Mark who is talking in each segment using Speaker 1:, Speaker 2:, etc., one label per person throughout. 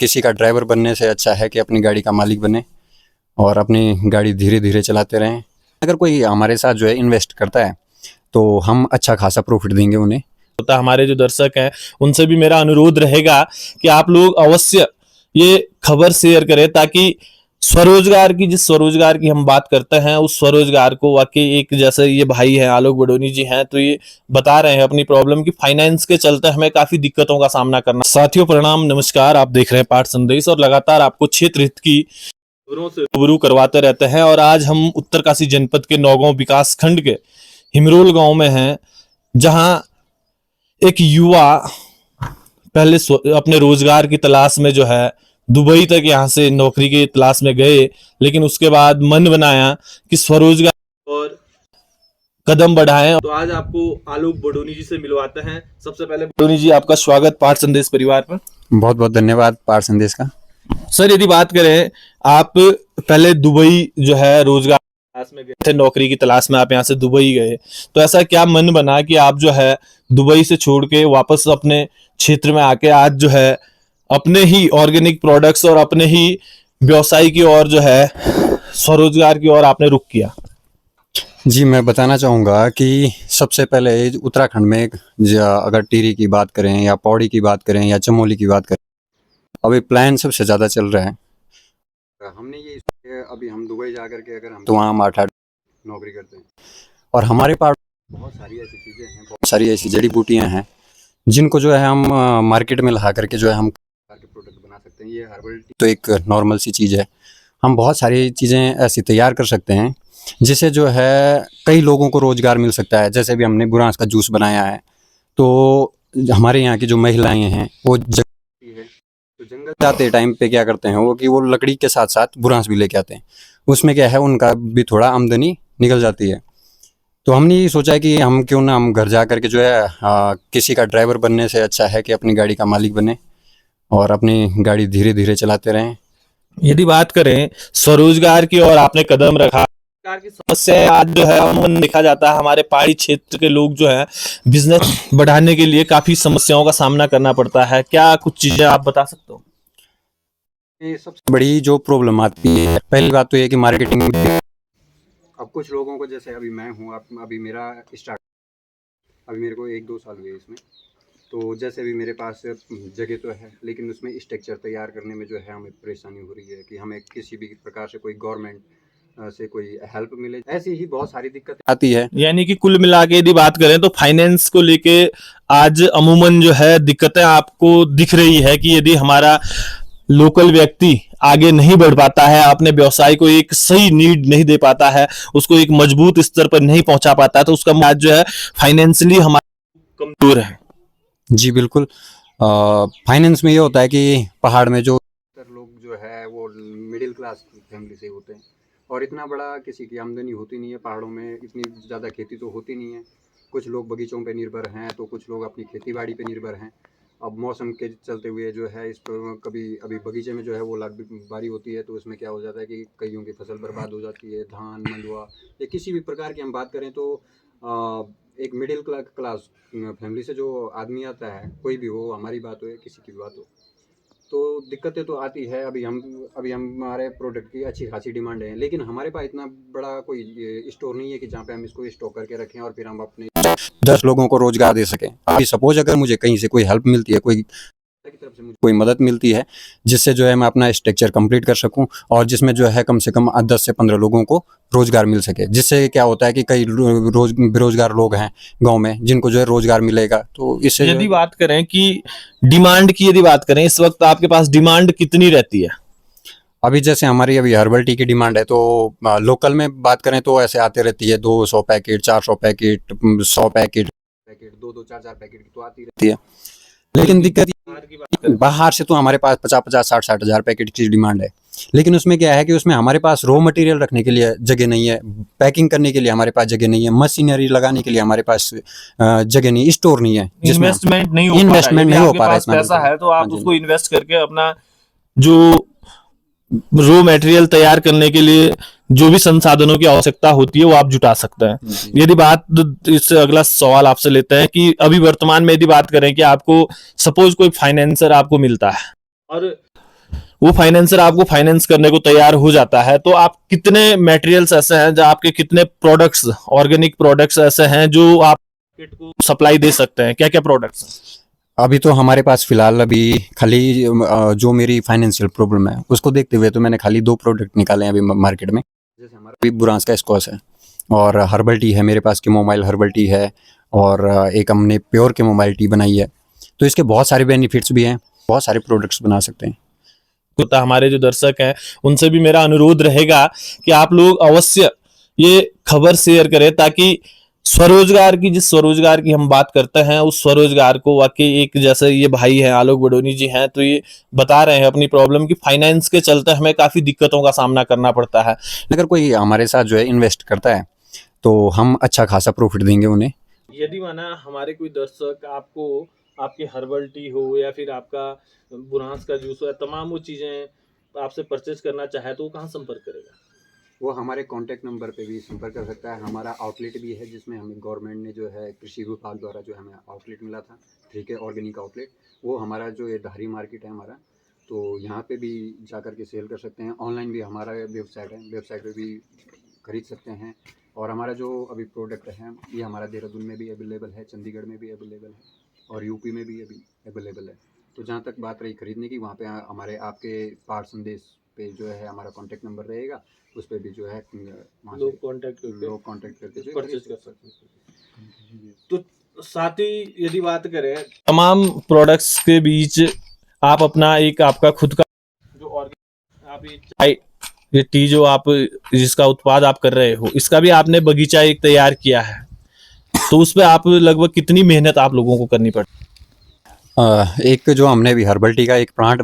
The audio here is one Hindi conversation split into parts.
Speaker 1: किसी का ड्राइवर बनने से अच्छा है कि अपनी गाड़ी का मालिक बने और अपनी गाड़ी धीरे धीरे चलाते रहें। अगर कोई हमारे साथ जो है इन्वेस्ट करता है तो हम अच्छा खासा प्रॉफिट देंगे उन्हें।
Speaker 2: होता हमारे जो दर्शक हैं उनसे भी मेरा अनुरोध रहेगा कि आप लोग अवश्य ये खबर शेयर करें, ताकि स्वरोजगार की, जिस स्वरोजगार की हम बात करते हैं, उस स्वरोजगार को वाकई एक, जैसे ये भाई हैं आलोक बडोनी जी हैं, तो ये बता रहे हैं अपनी प्रॉब्लम की फाइनेंस के चलते हमें काफी दिक्कतों का सामना करना। साथियों प्रणाम, नमस्कार, आप देख रहे हैं पाठ संदेश और लगातार आपको क्षेत्र हित की खबरों से रूबरू करवाते रहते हैं। और आज हम उत्तरकाशी जनपद के नौगांव विकास खंड के हिमरोल गांव में हैं, जहां एक युवा पहले अपने रोजगार की तलाश में जो है दुबई तक यहाँ से नौकरी की तलाश में गए, लेकिन उसके बाद मन बनाया कि स्वरोजगार और कदम बढ़ाएं। तो आज आपको आलोक बडोनी जी से मिलवाते हैं। सबसे पहले बडोनी जी, आपका स्वागत पाठ संदेश परिवार पर।
Speaker 1: बहुत बहुत धन्यवाद पाठ संदेश का।
Speaker 2: सर, यदि बात करें, आप पहले दुबई जो है रोजगार तलाश में गए थे, नौकरी की तलाश में आप यहाँ से दुबई गए, तो ऐसा क्या मन बना कि आप जो है दुबई से छोड़ के वापस अपने क्षेत्र में आके आज जो है अपने ही ऑर्गेनिक प्रोडक्ट्स और अपने ही व्यवसाय की ओर जो है स्वरोजगार की ओर आपने रुख किया?
Speaker 1: जी, मैं बताना चाहूँगा कि सबसे पहले उत्तराखंड में अगर टिहरी की बात करें या पौड़ी की बात करें या चमोली की बात करें, अभी प्लान सबसे ज़्यादा चल रहा है। हमने ये अभी हम दुबई जा करके अगर हम तो वहाँ हम 8-8 नौकरी करते हैं और हमारे पास बहुत सारी ऐसी चीज़ें हैं, बहुत सारी ऐसी जड़ी बूटियाँ हैं जिनको जो है हम मार्केट में ला करके जो है हम के प्रोडक्ट बना सकते हैं। ये हर्बल टी तो एक नॉर्मल सी चीज़ है। हम बहुत सारी चीज़ें ऐसी तैयार कर सकते हैं जिससे जो है कई लोगों को रोज़गार मिल सकता है। जैसे भी हमने बुरांस का जूस बनाया है, तो हमारे यहाँ की जो महिलाएं हैं वो जंगल जाते टाइम पे क्या करते हैं वो कि वो लकड़ी के साथ साथ बुरांस भी लेके आते हैं। उसमें क्या है, उनका भी थोड़ा आमदनी निकल जाती है। तो हमने ये सोचा है कि हम क्यों ना हम घर जा करके जो है किसी का ड्राइवर बनने से अच्छा है कि अपनी गाड़ी का मालिक बने और अपनी गाड़ी धीरे धीरे चलाते रहें।
Speaker 2: यदि बात करें स्वरोजगार की और आपने कदम रखा, रोजगार की समस्या आज जो है अमूमन देखा जाता है हमारे पहाड़ी क्षेत्र के लोग जो है बिजनेस बढ़ाने के लिए काफी समस्याओं का सामना करना पड़ता है। क्या कुछ चीजें आप बता सकते हो?
Speaker 1: ये सबसे बड़ी जो प्रॉब्लम आती है, पहली बात तो ये कि मार्केटिंग। अब कुछ लोगों को, जैसे अभी मैं हूँ, अभी मेरा स्टार्ट, अभी मेरे को 1-2 साल हुए इसमें, तो जैसे भी मेरे पास जगह तो है लेकिन उसमें स्ट्रक्चर तैयार करने में जो है हमें परेशानी हो रही है कि हमें किसी भी प्रकार से कोई गवर्नमेंट से कोई हेल्प मिले। ऐसी ही बहुत सारी दिक्कतें आती है।
Speaker 2: यानी कि कुल मिला के यदि बात करें तो फाइनेंस को लेके आज अमूमन जो है दिक्कतें आपको दिख रही है कि यदि हमारा लोकल व्यक्ति आगे नहीं बढ़ पाता है, अपने व्यवसाय को एक सही नीड नहीं दे पाता है, उसको एक मजबूत स्तर पर नहीं पहुंचा पाता है, तो उसका आज जो है फाइनेंशियली हमारा कमजोर है।
Speaker 1: जी बिल्कुल। फाइनेंस में ये होता है कि पहाड़ में जो लोग जो है वो मिडिल क्लास फैमिली से होते हैं और इतना बड़ा किसी की आमदनी होती नहीं है। पहाड़ों में इतनी ज़्यादा खेती तो होती नहीं है। कुछ लोग बगीचों पे निर्भर हैं तो कुछ लोग अपनी खेती बाड़ी पे निर्भर हैं। अब मौसम के चलते हुए जो है इस पर कभी अभी बगीचे में जो है वो बारी होती है तो उसमें क्या हो जाता है कि कईयों की फसल बर्बाद हो जाती है। धान, मंडुआ या किसी भी प्रकार की हम बात करें तो एक मिडिल क्लास फैमिली से जो आदमी आता है, कोई भी हो, हमारी बात हो या किसी की भी बात हो, तो दिक्कतें तो आती है। अभी हमारे प्रोडक्ट की अच्छी खासी डिमांड है लेकिन हमारे पास इतना बड़ा कोई स्टोर नहीं है कि जहाँ पे हम इसको स्टॉक करके रखें और फिर हम अपने 10 लोगों को रोजगार दे सकें। अभी सपोज अगर मुझे कहीं से कोई हेल्प मिलती है, कोई की तरफ से मुझे कोई मदद मिलती है जिससे जो है मैं अपना स्ट्रक्चर कंप्लीट कर सकूं और जिसमें जो है कम से कम 10 से 15 लोगों को रोजगार मिल सके, जिससे क्या होता है कि कई बेरोजगार लोग हैं गांव में जिनको जो है रोजगार मिलेगा। तो इससे
Speaker 2: यदि बात करें कि डिमांड की, यदि बात करें इस वक्त आपके पास डिमांड कितनी रहती है?
Speaker 1: अभी जैसे हमारी अभी हर्बल टी की डिमांड है तो लोकल में बात करें तो ऐसे आते रहती है 200 पैकेट, 400 पैकेट, 100 पैकेट, 2-2, 4-4 पैकेट की तो आती रहती है। लेकिन दिक्कत बाहर से तो हमारे पास 50-50, 60-60 हज़ार पैकेट की डिमांड है। लेकिन उसमें क्या है कि उसमें हमारे पास रॉ मटेरियल रखने के लिए जगह नहीं है, पैकिंग करने के लिए हमारे पास जगह नहीं है, मशीनरी लगाने के लिए हमारे पास जगह नहीं, स्टोर नहीं है,
Speaker 2: इन्वेस्टमेंट नहीं हो पा रहा है। पैसा है तो आप उसको इन्वेस्ट करके अपना जो रॉ मटेरियल तैयार करने के लिए जो भी संसाधनों की आवश्यकता होती है वो आप जुटा सकते हैं। यदि बात, इससे अगला सवाल आपसे लेते हैं कि अभी वर्तमान में यदि बात करें कि आपको सपोज कोई फाइनेंसर आपको मिलता है और वो फाइनेंसर आपको फाइनेंस करने को तैयार हो जाता है। तो आप कितने मटेरियल्स ऐसे हैं, जो आपके कितने प्रोडक्ट्स, ऑर्गेनिक प्रोडक्ट्स ऐसे हैं जो आप मार्केट को सप्लाई दे सकते हैं? क्या क्या प्रोडक्ट्स हैं?
Speaker 1: अभी तो हमारे पास फ़िलहाल अभी खाली जो मेरी फाइनेंशियल प्रॉब्लम है उसको देखते हुए तो मैंने खाली 2 प्रोडक्ट निकाले हैं अभी मार्केट में। जैसे हमारा अभी बुरांस का स्क्वॉश है और हर्बल टी है मेरे पास, कैमोमाइल हर्बल टी है और एक हमने प्योर कैमोमाइल टी बनाई है। तो इसके बहुत सारे बेनिफिट्स भी हैं, बहुत सारे प्रोडक्ट्स बना सकते हैं।
Speaker 2: तो हमारे जो दर्शक हैं उनसे भी मेरा अनुरोध रहेगा कि आप लोग अवश्य ये खबर शेयर करें, ताकि स्वरोजगार की, जिस स्वरोजगार की हम बात करते हैं, उस स्वरोजगार को वाकई एक, जैसे ये भाई हैं आलोक बडोनी जी हैं, तो ये बता रहे हैं अपनी प्रॉब्लम की फाइनेंस के चलते हमें काफी दिक्कतों का सामना करना पड़ता है।
Speaker 1: अगर कोई हमारे साथ जो है इन्वेस्ट करता है तो हम अच्छा खासा प्रॉफिट देंगे उन्हें।
Speaker 2: यदि माना हमारे कोई दर्शक आपको आपकी हर्बल टी हो या फिर आपका बुरांस का जूस हो या तमाम वो चीजें आपसे परचेज करना चाहे तो वो कहाँ संपर्क करेगा?
Speaker 1: वो हमारे कॉन्टैक्ट नंबर पे भी संपर्क कर सकता है। हमारा आउटलेट भी है जिसमें हमें गवर्नमेंट ने जो है कृषि विभाग द्वारा जो हमें आउटलेट मिला था, ठीक है, ऑर्गेनिक आउटलेट। वो हमारा जो ये धारी मार्केट है हमारा, तो यहाँ पे भी जा कर के सेल कर सकते हैं। ऑनलाइन भी हमारा वेबसाइट है, वेबसाइट पे भी खरीद सकते हैं। और हमारा जो अभी प्रोडक्ट है ये हमारा देहरादून में भी अवेलेबल है, चंडीगढ़ में भी अवेलेबल है और यूपी में भी अभी अवेलेबल है। तो जहाँ तक बात रही खरीदने की, वहाँ पे हमारे आपके पार संदेश पे जो है हमारा कॉन्टैक्ट नंबर रहेगा, उस पे भी जो है वहाँ से लोग कांटेक्ट करके जो
Speaker 2: परचेज कर सकते हैं। तो साथ ही यदि बात करें तमाम प्रोडक्ट्स के बीच, आप अपना एक आपका खुद का जो ऑर्गेनिक आप ये चाय, ये टी जो आप जिसका उत्पाद आप कर रहे हो, इसका भी आपने बगीचा एक तैयार किया है, तो उस पे आप लगभग कितनी मेहनत आप लोगों को करनी पड़ती
Speaker 1: एक जो हमने अभी हर्बल टी का एक प्लांट,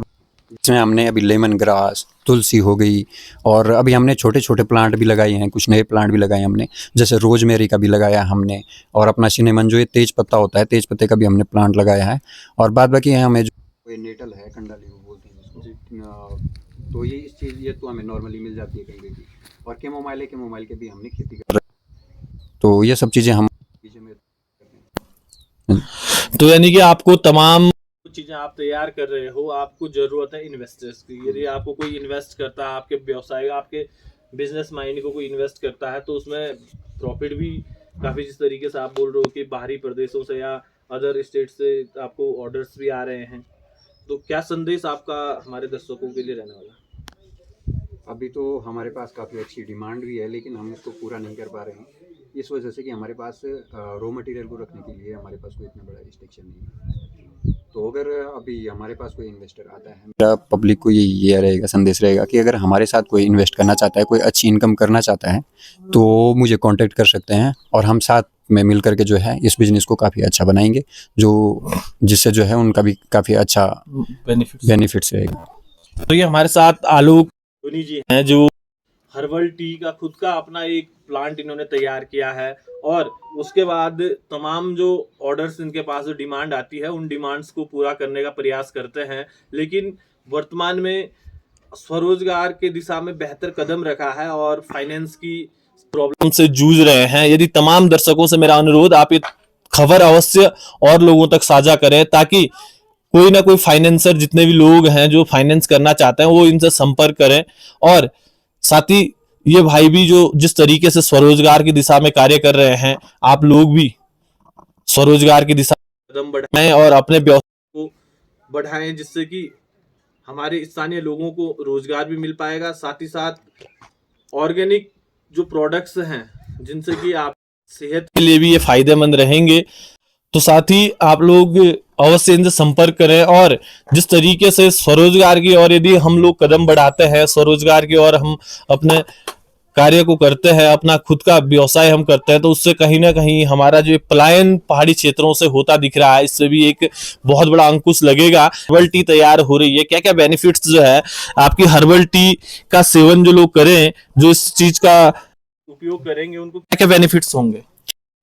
Speaker 1: जिसमें हमने अभी लेमन ग्रास, तुलसी हो गई और अभी हमने छोटे छोटे प्लांट भी लगाए हैं, कुछ नए प्लांट भी लगाए हमने, जैसे रोजमेरी का भी लगाया हमने और अपना सिनेमन जो ये तेज पत्ता होता है, तेज पत्ते का भी हमने प्लांट लगाया है। और बाद बाकी है हमें जो ये नेटल है, कंडाली वो बोलते हैं जिसको, तो ये इस चीज़ ये तो हमें नॉर्मली मिल जाती है कहीं भी। और कैमोमाइल है, कैमोमाइल की भी हमने खेती कर रही है। तो ये सब चीज़ें हम बीच में करते हैं।
Speaker 2: तो यानी कि आपको तमाम चीजें आप तैयार कर रहे हो, आपको जरूरत है इन्वेस्टर्स की। यदि आपको कोई इन्वेस्ट करता है, आपके व्यवसाय, आपके बिजनेस माइंड को कोई इन्वेस्ट करता है, तो उसमें प्रॉफिट भी काफी, जिस तरीके से आप बोल रहे हो कि बाहरी प्रदेशों से या अदर स्टेट से आपको ऑर्डर्स भी आ रहे हैं, तो क्या संदेश आपका हमारे दर्शकों के लिए रहने वाला?
Speaker 1: अभी तो हमारे पास काफ़ी अच्छी डिमांड भी है, लेकिन हम उसको पूरा नहीं कर पा रहे हैं, इस वजह से कि हमारे पास रॉ मटेरियल को रखने के लिए हमारे पास कोई इतना बड़ा स्ट्रक्चर नहीं है। तो अगर अभी हमारे पास कोई इन्वेस्टर आता है, मेरा पब्लिक को ये रहेगा, संदेश रहेगा कि अगर हमारे साथ कोई इन्वेस्ट करना चाहता है, कोई अच्छी इनकम करना चाहता है, तो मुझे कांटेक्ट कर सकते हैं और हम साथ में मिल करके जो है इस बिज़नेस को काफ़ी अच्छा बनाएंगे, जो जिससे जो है उनका भी काफ़ी अच्छा बेनिफिट्स रहेगा।
Speaker 2: तो ये हमारे साथ आलोक बडोनी जी हैं, जो हर्बल टी का खुद का अपना एक प्लांट इन्होंने तैयार किया है, और उसके बाद तमाम जो ऑर्डर्स इनके पास जो डिमांड आती है, उन डिमांड्स को पूरा करने का प्रयास करते हैं। लेकिन वर्तमान में स्वरोजगार के दिशा में बेहतर कदम रखा है और फाइनेंस की प्रॉब्लम से जूझ रहे हैं। यदि तमाम दर्शकों से मेरा अनुरोध, आप ये खबर अवश्य और लोगों तक साझा करें, ताकि कोई ना कोई फाइनेंसर, जितने भी लोग हैं जो फाइनेंस करना चाहते हैं, वो इनसे संपर्क करें। और साथ ही ये भाई भी जो जिस तरीके से स्वरोजगार की दिशा में कार्य कर रहे हैं, आप लोग भी स्वरोजगार की दिशा में कदम बढ़ाएं और अपने व्यवसाय को बढ़ाएं, जिससे कि हमारे स्थानीय लोगों को रोजगार भी मिल पाएगा। साथ ही साथ ऑर्गेनिक जो प्रोडक्ट्स हैं, जिनसे कि आप सेहत के लिए भी ये फायदेमंद रहेंगे। तो साथ ही आप लोग अवश्य इनसे संपर्क करें, और जिस तरीके से स्वरोजगार की और यदि हम लोग कदम बढ़ाते हैं, स्वरोजगार की और हम अपने कार्य को करते हैं, अपना खुद का व्यवसाय हम करते हैं, तो उससे कहीं ना कहीं हमारा जो पलायन पहाड़ी क्षेत्रों से होता दिख रहा है, इससे भी एक बहुत बड़ा अंकुश लगेगा। हर्बल टी तैयार हो रही है, क्या क्या बेनिफिट्स जो है आपकी हर्बल टी का सेवन जो लोग करें, जो इस चीज का उपयोग करेंगे, उनको क्या क्या बेनिफिट्स होंगे?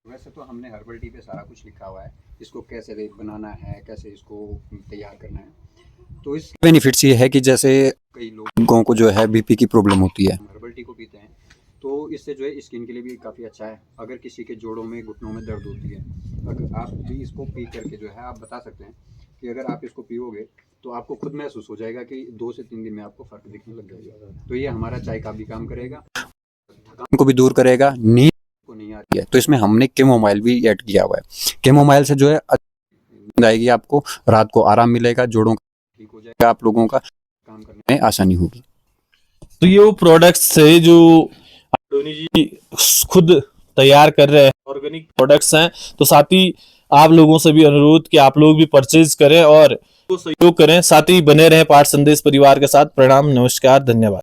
Speaker 1: वैसे तो हमने हर्बल टी पे सारा कुछ लिखा हुआ है, इसको कैसे बनाना है, कैसे इसको तैयार करना है। तो इस बेनिफिट्स ये है कि जैसे कई लोगों को जो है बीपी की प्रॉब्लम होती है, हर्बल टी को पीते हैं तो इससे जो है स्किन के लिए भी काफ़ी अच्छा है। अगर किसी के जोड़ों में, घुटनों में दर्द होती है, अगर आप भी इसको पी करके जो है आप बता सकते हैं कि अगर आप इसको पियोगे तो आपको खुद महसूस हो जाएगा कि 2 से 3 दिन में आपको फ़र्क दिखने लग जाएगा। तो ये हमारा चाय का भी काम करेगा, थकान को भी दूर करेगा, नींद को नहीं आती है तो इसमें हमने कैमोमाइल भी ऐड किया हुआ है। कैमोमाइल से जो है नींद आएगी, आपको रात को आराम मिलेगा, जोड़ों का ठीक हो जाएगा, आप लोगों का काम करने में आसानी होगी।
Speaker 2: तो ये वो प्रोडक्ट्स है जो टोनी जी खुद तैयार कर रहे हैं, ऑर्गेनिक प्रोडक्ट्स हैं। तो साथ ही आप लोगों से भी अनुरोध कि आप लोग भी परचेज करें और सहयोग करें, साथ ही बने रहें पाठ संदेश परिवार के साथ। प्रणाम, नमस्कार, धन्यवाद।